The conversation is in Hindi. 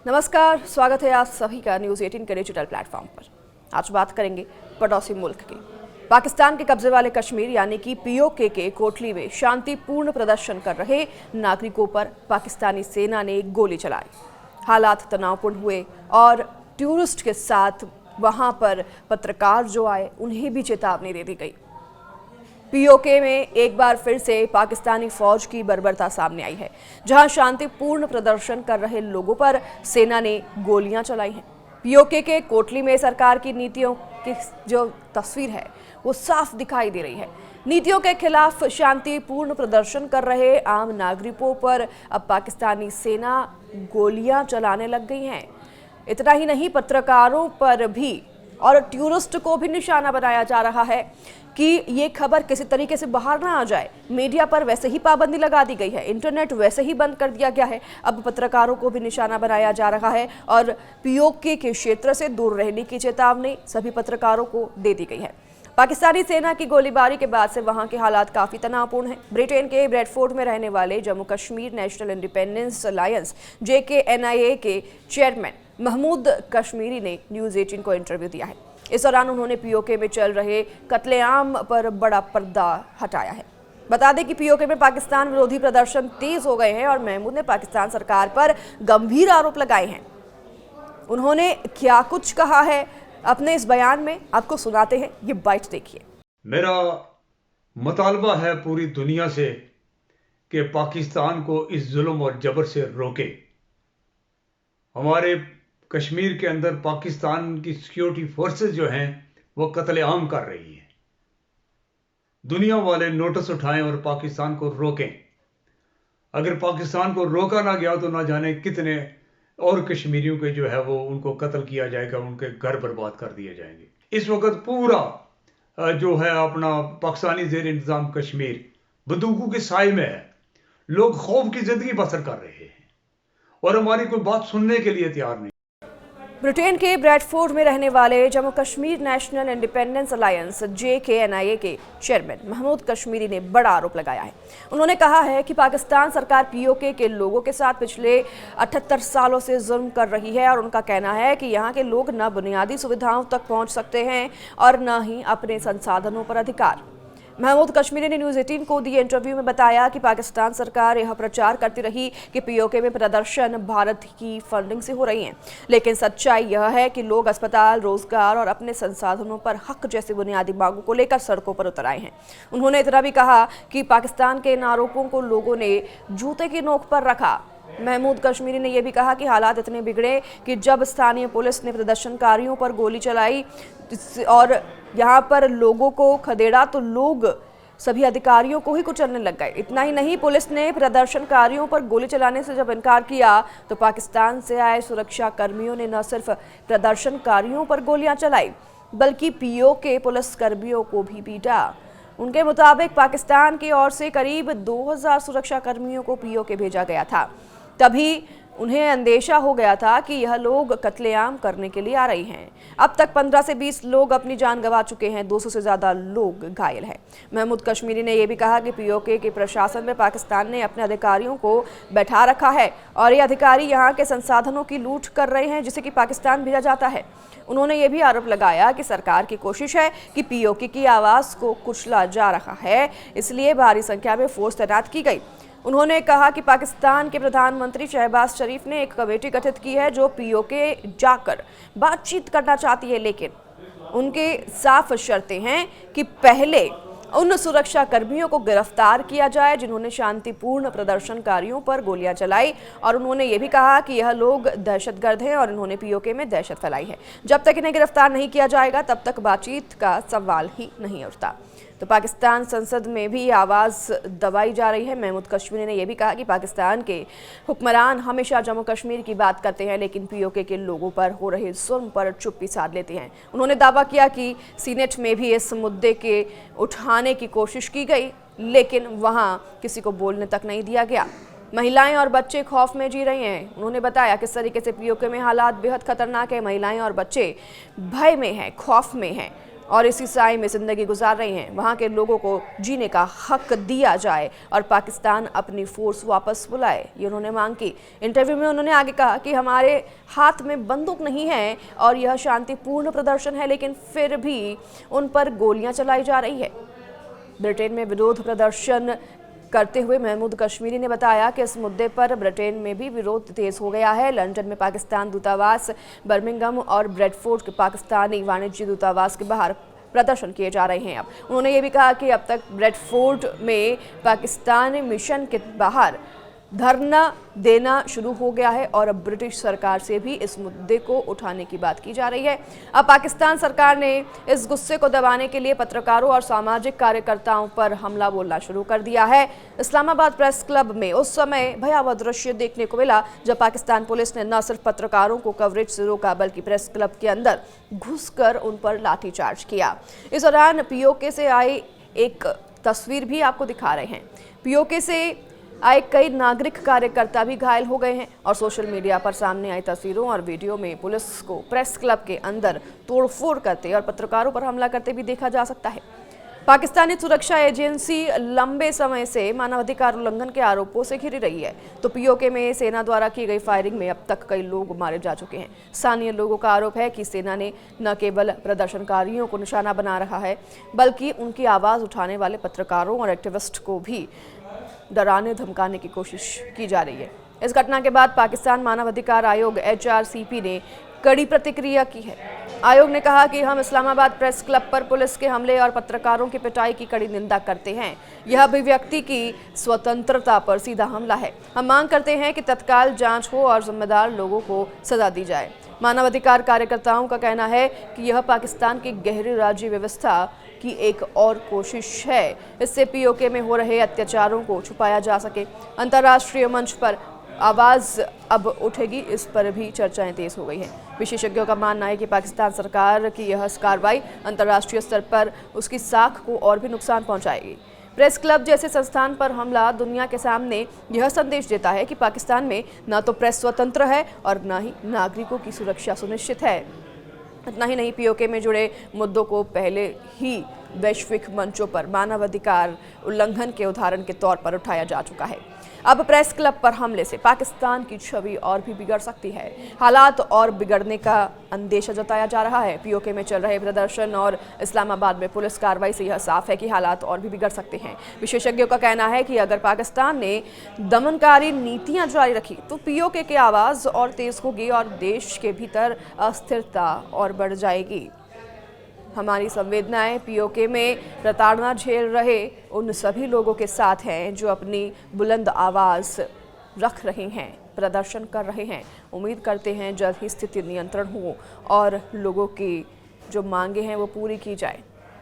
नमस्कार, स्वागत है आप सभी का न्यूज़ 18 के डिजिटल प्लेटफॉर्म पर। आज बात करेंगे पड़ोसी मुल्क की। पाकिस्तान के कब्जे वाले कश्मीर यानी कि पीओके के कोटली में शांतिपूर्ण प्रदर्शन कर रहे नागरिकों पर पाकिस्तानी सेना ने गोली चलाई। हालात तनावपूर्ण हुए और टूरिस्ट के साथ वहां पर पत्रकार जो आए उन्हें भी चेतावनी दे दी गई। पीओके में एक बार फिर से पाकिस्तानी फौज की बर्बरता सामने आई है, जहां शांतिपूर्ण प्रदर्शन कर रहे लोगों पर सेना ने गोलियां चलाई हैं। पीओके के कोटली में सरकार की नीतियों की जो तस्वीर है वो साफ दिखाई दे रही है। नीतियों के खिलाफ शांतिपूर्ण प्रदर्शन कर रहे आम नागरिकों पर अब पाकिस्तानी सेना गोलियां चलाने लग गई हैं। इतना ही नहीं, पत्रकारों पर भी और टूरिस्ट को भी निशाना बनाया जा रहा है कि ये खबर किसी तरीके से बाहर ना आ जाए। मीडिया पर वैसे ही पाबंदी लगा दी गई है, इंटरनेट वैसे ही बंद कर दिया गया है। अब पत्रकारों को भी निशाना बनाया जा रहा है और पीओके के क्षेत्र से दूर रहने की चेतावनी सभी पत्रकारों को दे दी गई है। पाकिस्तानी सेना की गोलीबारी के बाद से वहां के हालात काफी तनावपूर्ण हैं। ब्रिटेन के ब्रैडफोर्ड में रहने वाले Jammu Kashmir national independence alliance JKNIA के चेयरमैन महमूद कश्मीरी ने न्यूज़ 18 को इंटरव्यू दिया है। इस दौरान उन्होंने पीओके में चल रहे कत्लेआम पर बड़ा पर्दा हटाया है। बता दें कि पीओके में पाकिस्तान विरोधी प्रदर्शन तेज हो गए हैं और महमूद ने पाकिस्तान सरकार पर गंभीर आरोप लगाए हैं। उन्होंने क्या कुछ कहा है अपने इस बयान में, आपको सुनाते हैं, ये बाइट देखिए। मेरा मुतालबा है पूरी दुनिया से कि पाकिस्तान को इस जुल्म और जबर से रोके। हमारे कश्मीर के अंदर पाकिस्तान की सिक्योरिटी फोर्सेस जो हैं वो कत्लेआम कर रही हैं। दुनिया वाले नोटिस उठाएं और पाकिस्तान को रोकें। अगर पाकिस्तान को रोका ना गया तो ना जाने कितने और कश्मीरियों के जो है वो उनको कत्ल किया जाएगा, उनके घर बर्बाद कर दिए जाएंगे। इस वक्त पूरा जो है अपना पाकिस्तानी ज़ेर इंतज़ाम कश्मीर बंदूकों के साए में है। लोग खौफ की जिंदगी बसर कर रहे हैं और हमारी कोई बात सुनने के लिए तैयार नहीं। ब्रिटेन के ब्रैडफोर्ड में रहने वाले Jammu Kashmir national independence alliance JKNIA के चेयरमैन महमूद कश्मीरी ने बड़ा आरोप लगाया है। उन्होंने कहा है कि पाकिस्तान सरकार पीओके के लोगों के साथ पिछले 78 सालों से जुल्म कर रही है और उनका कहना है कि यहाँ के लोग न बुनियादी सुविधाओं तक पहुँच सकते हैं और न ही अपने संसाधनों पर अधिकार। महमूद कश्मीरी ने न्यूज़ 18 को दिए इंटरव्यू में बताया कि पाकिस्तान सरकार यह प्रचार करती रही कि पीओके में प्रदर्शन भारत की फंडिंग से हो रही हैं, लेकिन सच्चाई यह है कि लोग अस्पताल, रोजगार और अपने संसाधनों पर हक जैसी बुनियादी मांगों को लेकर सड़कों पर उतर आए हैं। उन्होंने इतना भी कहा कि पाकिस्तान के इन आरोपों को लोगों ने जूते की नोक पर रखा। महमूद कश्मीरी ने यह भी कहा कि हालात इतने बिगड़े कि जब स्थानीय पुलिस ने प्रदर्शनकारियों पर गोली चलाई और यहाँ पर लोगों को खदेड़ा तो लोग सभी अधिकारियों को ही कुचलने लग गए। इतना ही नहीं, पुलिस ने प्रदर्शनकारियों पर गोली चलाने से जब इनकार किया तो पाकिस्तान से आए सुरक्षा कर्मियों ने न सिर्फ प्रदर्शनकारियों पर गोलियां चलाई बल्कि पीओके पुलिस कर्मियों को भी पीटा। उनके मुताबिक पाकिस्तान की ओर से करीब 2000 सुरक्षा कर्मियों को पीओके भेजा गया था। तभी उन्हें अंदेशा हो गया था कि यह लोग कत्लेआम करने के लिए आ रही हैं। अब तक 15 से 20 लोग अपनी जान गंवा चुके हैं, 200 से ज़्यादा लोग घायल हैं। महमूद कश्मीरी ने यह भी कहा कि पीओके के प्रशासन में पाकिस्तान ने अपने अधिकारियों को बैठा रखा है और ये अधिकारी यहाँ के संसाधनों की लूट कर रहे हैं जिसे कि पाकिस्तान भेजा जाता है। उन्होंने ये भी आरोप लगाया कि सरकार की कोशिश है कि पीओके की आवाज़ को कुचला जा रहा है, इसलिए भारी संख्या में फोर्स तैनात की गई। उन्होंने कहा कि पाकिस्तान के प्रधानमंत्री शहबाज शरीफ ने एक कमेटी गठित की है जो पीओके जाकर बातचीत करना चाहती है, लेकिन उनके साफ शर्तें हैं कि पहले उन सुरक्षा कर्मियों को गिरफ्तार किया जाए जिन्होंने शांतिपूर्ण प्रदर्शनकारियों पर गोलियां चलाई। और उन्होंने ये भी कहा कि यह लोग दहशतगर्द हैं और इन्होंने पीओके में दहशत फैलाई है। जब तक इन्हें गिरफ्तार नहीं किया जाएगा तब तक बातचीत का सवाल ही नहीं उठता। तो पाकिस्तान संसद में भी आवाज़ दबाई जा रही है। महमूद कश्मीरी ने यह भी कहा कि पाकिस्तान के हुक्मरान हमेशा जम्मू कश्मीर की बात करते हैं लेकिन पीओके के लोगों पर हो रहे जुल्म पर चुप्पी साध लेते हैं। उन्होंने दावा किया कि सीनेट में भी इस मुद्दे के उठाने की कोशिश की गई लेकिन वहां किसी को बोलने तक नहीं दिया गया। महिलाएं और बच्चे खौफ में जी रहे हैं। उन्होंने बताया किस तरीके से पीओके में हालात बेहद खतरनाक है। महिलाएं और बच्चे भय में हैं, खौफ में हैं और इसी साए में जिंदगी गुजार रही हैं। वहां के लोगों को जीने का हक दिया जाए और पाकिस्तान अपनी फोर्स वापस बुलाए, ये उन्होंने मांग की। इंटरव्यू में उन्होंने आगे कहा कि हमारे हाथ में बंदूक नहीं है और यह शांतिपूर्ण प्रदर्शन है, लेकिन फिर भी उन पर गोलियां चलाई जा रही है। ब्रिटेन में विरोध प्रदर्शन करते हुए महमूद कश्मीरी ने बताया कि इस मुद्दे पर ब्रिटेन में भी विरोध तेज हो गया है। लंदन में पाकिस्तान दूतावास, बर्मिंघम और ब्रेडफोर्ड के पाकिस्तानी वाणिज्य दूतावास के बाहर प्रदर्शन किए जा रहे हैं। अब उन्होंने ये भी कहा कि अब तक ब्रेडफोर्ड में पाकिस्तानी मिशन के बाहर धरना देना शुरू हो गया है और अब ब्रिटिश सरकार से भी इस मुद्दे को उठाने की बात की जा रही है। अब पाकिस्तान सरकार ने इस गुस्से को दबाने के लिए पत्रकारों और सामाजिक कार्यकर्ताओं पर हमला बोलना शुरू कर दिया है। इस्लामाबाद प्रेस क्लब में उस समय भयावह दृश्य देखने को मिला जब पाकिस्तान पुलिस ने न सिर्फ पत्रकारों को कवरेज से रोका बल्कि प्रेस क्लब के अंदर घुसकर उन पर लाठीचार्ज किया। इस दौरान पीओके से आई एक तस्वीर भी आपको दिखा रहे हैं। पीओके से आए कई नागरिक कार्यकर्ता भी घायल हो गए हैं और सोशल मीडिया पर सामने आई तस्वीरों और वीडियो में पुलिस को प्रेस क्लब के अंदर तोड़फोड़ करते और पत्रकारों पर हमला करते भी देखा जा सकता है। पाकिस्तानी सुरक्षा एजेंसी लंबे समय से मानवाधिकार उल्लंघन के आरोपों से घिरी रही है, तो पीओके में सेना द्वारा की गई फायरिंग में अब तक कई लोग मारे जा चुके हैं। स्थानीय लोगों का आरोप है कि सेना ने न केवल प्रदर्शनकारियों को निशाना बना रहा है बल्कि उनकी आवाज उठाने वाले पत्रकारों और एक्टिविस्ट को भी डराने धमकाने की कोशिश की जा रही है। इस घटना के बाद पाकिस्तान मानवाधिकार आयोग HRCP ने कड़ी प्रतिक्रिया की है। आयोग ने कहा कि हम इस्लामाबाद प्रेस क्लब पर पुलिस के हमले और पत्रकारों की पिटाई की कड़ी निंदा करते हैं। यह अभिव्यक्ति की स्वतंत्रता पर सीधा हमला है। हम मांग करते हैं कि तत्काल जांच हो और जिम्मेदार लोगों को सजा दी जाए। मानवाधिकार कार्यकर्ताओं का कहना है कि यह पाकिस्तान की गहरी राज्य व्यवस्था की एक और कोशिश है। इससे पीओके में हो रहे अत्याचारों को छुपाया जा सके। अंतर्राष्ट्रीय मंच पर आवाज अब उठेगी, इस पर भी चर्चाएं तेज हो गई हैं। विशेषज्ञों का मानना है कि पाकिस्तान सरकार की यह कार्रवाई अंतर्राष्ट्रीय स्तर पर उसकी साख को और भी नुकसान पहुंचाएगी। प्रेस क्लब जैसे संस्थान पर हमला दुनिया के सामने यह संदेश देता है कि पाकिस्तान में न तो प्रेस स्वतंत्र है और न ही नागरिकों की सुरक्षा सुनिश्चित है। इतना ही नहीं, पीओके में जुड़े मुद्दों को पहले ही वैश्विक मंचों पर मानवाधिकार उल्लंघन के उदाहरण के तौर पर उठाया जा चुका है। अब प्रेस क्लब पर हमले से पाकिस्तान की छवि और भी बिगड़ सकती है। हालात और बिगड़ने का अंदेशा जताया जा रहा है। पीओके में चल रहे प्रदर्शन और इस्लामाबाद में पुलिस कार्रवाई से यह साफ है कि हालात और भी बिगड़ सकते हैं। विशेषज्ञों का कहना है कि अगर पाकिस्तान ने दमनकारी नीतियां जारी रखी तो पीओके की आवाज़ और तेज होगी और देश के भीतर अस्थिरता और बढ़ जाएगी। हमारी संवेदनाएं पीओके में प्रताड़ना झेल रहे उन सभी लोगों के साथ हैं जो अपनी बुलंद आवाज़ रख रहे हैं, प्रदर्शन कर रहे हैं। उम्मीद करते हैं जल्द ही स्थिति नियंत्रण हो और लोगों की जो मांगे हैं वो पूरी की जाए।